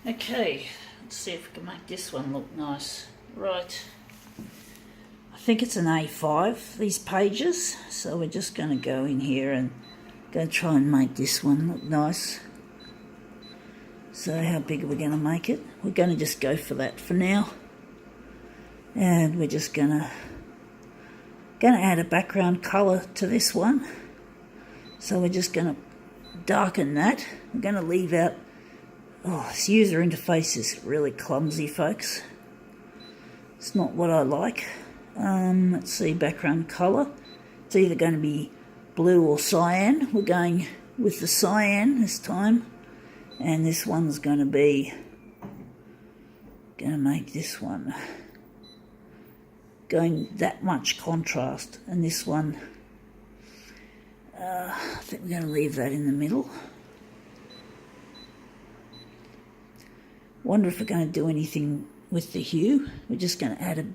Okay, let's see if we can make this one look nice. Right, I think it's an A5, these pages, so we're just going to go in here and go try and make this one look nice. So how big are we going to make it? We're going to just go for that for now. And we're just going to add a background colour to this one. So we're just going to darken that. We're going to leave out... Oh, this user interface is really clumsy, folks. It's not what I like. Let's see, background colour. It's either going to be blue or cyan. We're going with the cyan this time. And this one's going to be... Going to make this one... going that much contrast. And this one... I think we're going to leave that in the middle. Wonder if we're going to do anything with the hue. We're just going to add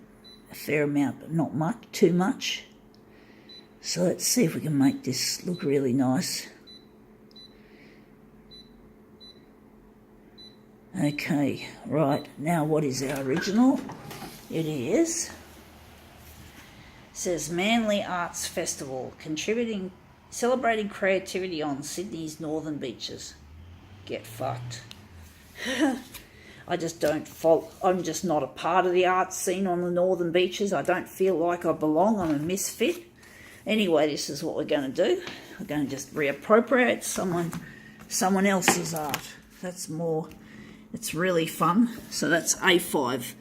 a fair amount, but not much, too much. So let's see if we can make this look really nice. Okay, right, now what is our original? It is... It says Manly Arts Festival, celebrating creativity on Sydney's northern beaches. Get fucked. I just don't follow. I'm just not a part of the art scene on the northern beaches. I don't feel like I belong. I'm a misfit. Anyway, this is what we're going to do. We're going to just reappropriate someone else's art. That's more... It's really fun. So that's A5.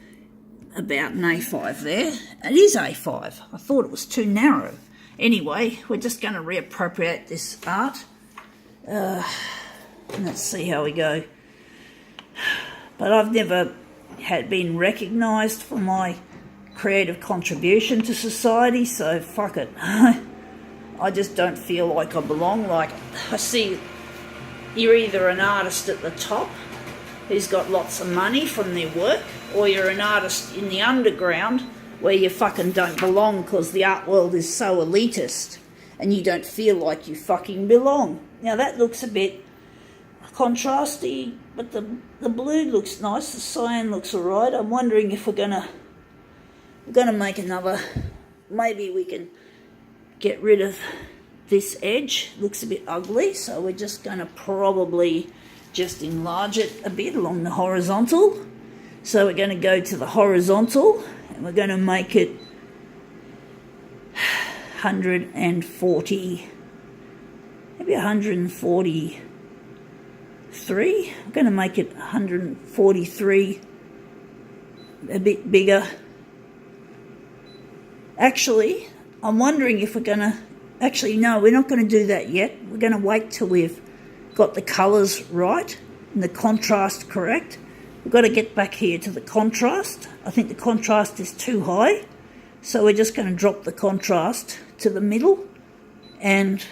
About an A5 there. It is A5. I thought it was too narrow. Anyway, we're just going to reappropriate this art. Let's see how we go. But I've never been recognised for my creative contribution to society, so fuck it. I just don't feel like I belong. Like, I see you're either an artist at the top who's got lots of money from their work, or you're an artist in the underground where you fucking don't belong because the art world is so elitist and you don't feel like you fucking belong. Now that looks a bit contrasty, but the blue looks nice, the cyan looks alright. I'm wondering if we're gonna make another... Maybe we can get rid of this edge. Looks a bit ugly, so we're just gonna probably just enlarge it a bit along the horizontal. So we're going to go to the horizontal and we're going to make it 140, maybe 143. I'm going to make it 143, a bit bigger. Actually, I'm wondering if we're going to... Actually, no, we're not going to do that yet. We're going to wait till we've got the colours right and the contrast correct. We've got to get back here to the contrast. I think the contrast is too high, so we're just going to drop the contrast to the middle. And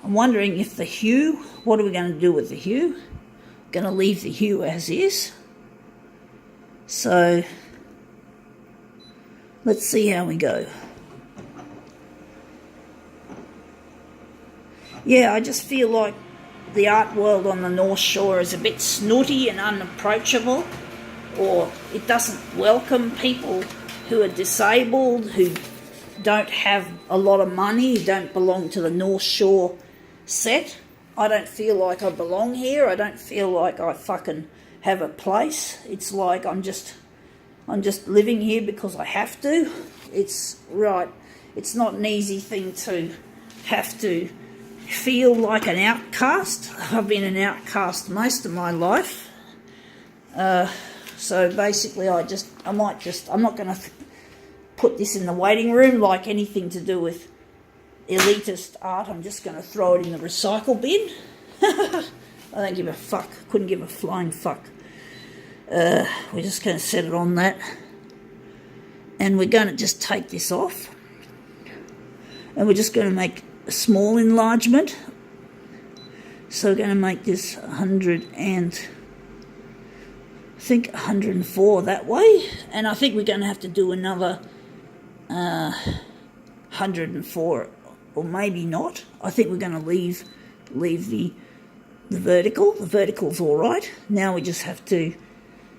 I'm wondering if the hue, what are we going to do with the hue? Going to leave the hue as is. So let's see how we go. Yeah, I just feel like the art world on the North Shore is a bit snooty and unapproachable, or it doesn't welcome people who are disabled, who don't have a lot of money, who don't belong to the North Shore set. I don't feel like I belong here. I don't feel like I fucking have a place. It's like I'm just living here because I have to. It's right. It's not an easy thing to have to feel like an outcast. I've been an outcast most of my life. So basically I'm not going to put this in the waiting room like anything to do with elitist art. I'm just going to throw it in the recycle bin. I don't give a fuck. Couldn't give a flying fuck. We're just going to set it on that. And we're going to just take this off. And we're just going to make a small enlargement. So we're going to make this 104 that way. And I think we're going to have to do another 104, or maybe not. I think we're going to leave the the vertical. The vertical's all right. Now we just have to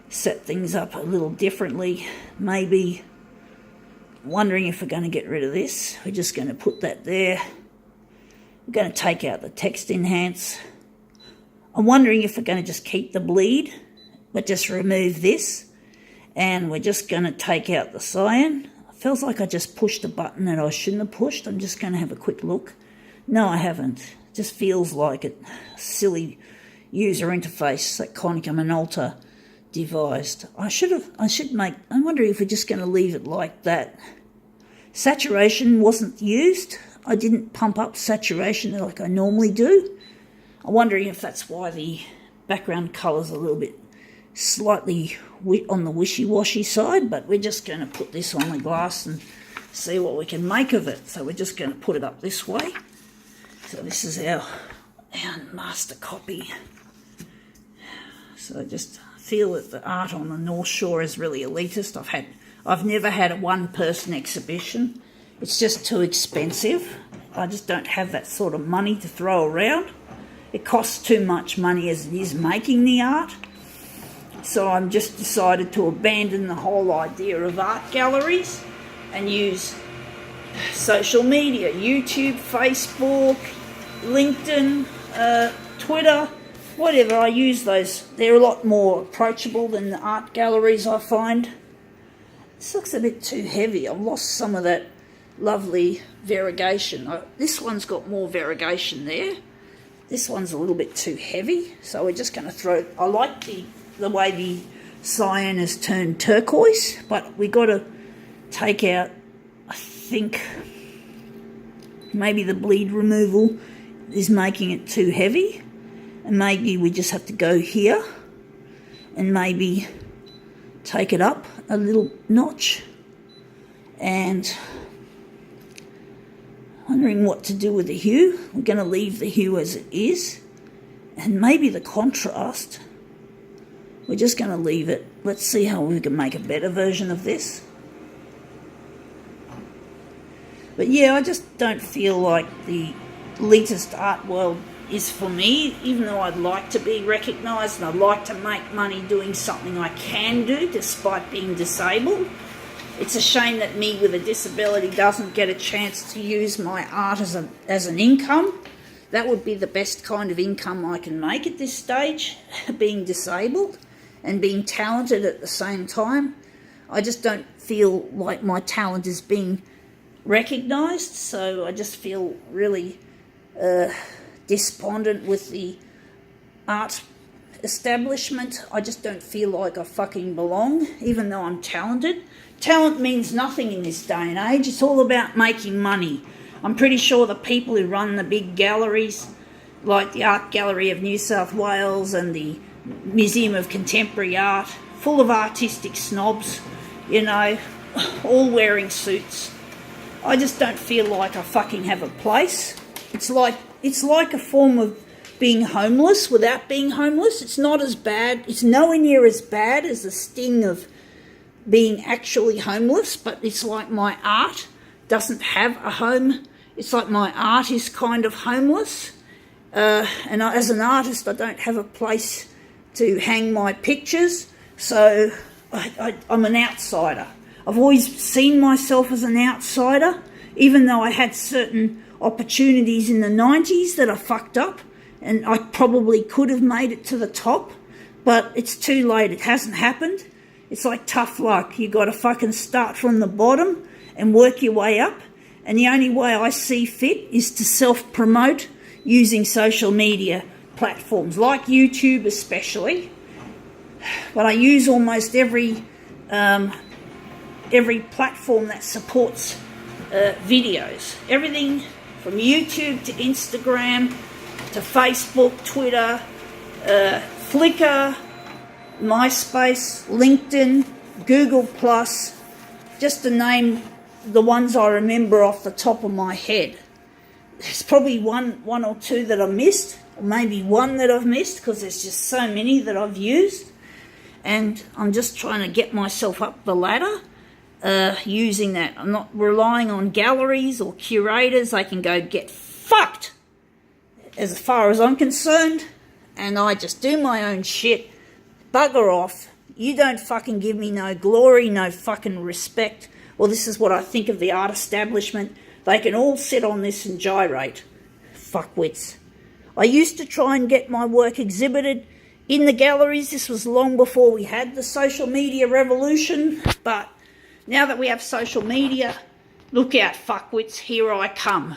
set things up a little differently. Maybe wondering if we're going to get rid of this. We're just going to put that there. We're going to take out the text enhance. I'm wondering if we're going to just keep the bleed, but just remove this. And we're just going to take out the cyan. It feels like I just pushed a button that I shouldn't have pushed. I'm just going to have a quick look. No, I haven't. It just feels like it. Silly user interface that Konica Minolta devised. I wonder if we're just going to leave it like that. Saturation wasn't used. I didn't pump up saturation like I normally do. I'm wondering if that's why the background colour's a little bit slightly on the wishy-washy side, but we're just going to put this on the glass and see what we can make of it. So we're just going to put it up this way. So this is our master copy. So I just feel that the art on the North Shore is really elitist. I've never had a one-person exhibition. It's just too expensive. I just don't have that sort of money to throw around. It costs too much money as it is making the art. So I'm just decided to abandon the whole idea of art galleries and use social media, YouTube, Facebook, LinkedIn, Twitter, whatever. I use those. They're a lot more approachable than the art galleries, I find. This looks a bit too heavy. I've lost some of that lovely variegation. This one's got more variegation there. This one's a little bit too heavy, so we're just going to throw... I like the way the cyan has turned turquoise, but we got to take out, I think, maybe the bleed removal is making it too heavy, and maybe we just have to go here and maybe take it up a little notch. And wondering what to do with the hue. We're going to leave the hue as it is, and maybe the contrast, we're just going to leave it. Let's see how we can make a better version of this. But yeah, I just don't feel like the elitist art world is for me, even though I'd like to be recognised and I'd like to make money doing something I can do despite being disabled. It's a shame that me with a disability doesn't get a chance to use my art as an income. That would be the best kind of income I can make at this stage, being disabled and being talented at the same time. I just don't feel like my talent is being recognised, so I just feel really despondent with the art establishment. I just don't feel like I fucking belong, even though I'm talented. Talent means nothing in this day and age. It's all about making money. I'm pretty sure the people who run the big galleries, like the Art Gallery of New South Wales and the Museum of Contemporary Art, full of artistic snobs, you know, all wearing suits. I just don't feel like I fucking have a place. It's like a form of being homeless without being homeless. It's not as bad. It's nowhere near as bad as the sting of being actually homeless, but it's like my art doesn't have a home. It's like my art is kind of homeless. And as an artist, I don't have a place to hang my pictures, so I'm an outsider. I've always seen myself as an outsider, even though I had certain opportunities in the 90s that I fucked up, and I probably could have made it to the top, but it's too late. It hasn't happened. It's like tough luck. You got to fucking start from the bottom and work your way up, and the only way I see fit is to self-promote using social media platforms, like YouTube especially. But I use almost every platform that supports videos. Everything from YouTube to Instagram to Facebook, Twitter, Flickr, MySpace, LinkedIn, Google+, just to name the ones I remember off the top of my head. There's probably one or two that I missed, or maybe one that I've missed, because there's just so many that I've used. And I'm just trying to get myself up the ladder using that. I'm not relying on galleries or curators. They can go get fucked as far as I'm concerned. and I just do my own shit. Bugger off. You don't fucking give me no glory, no fucking respect. Well, this is what I think of the art establishment. They can all sit on this and gyrate. Fuckwits. I used to try and get my work exhibited in the galleries. This was long before we had the social media revolution. But now that we have social media, look out, fuckwits, here I come.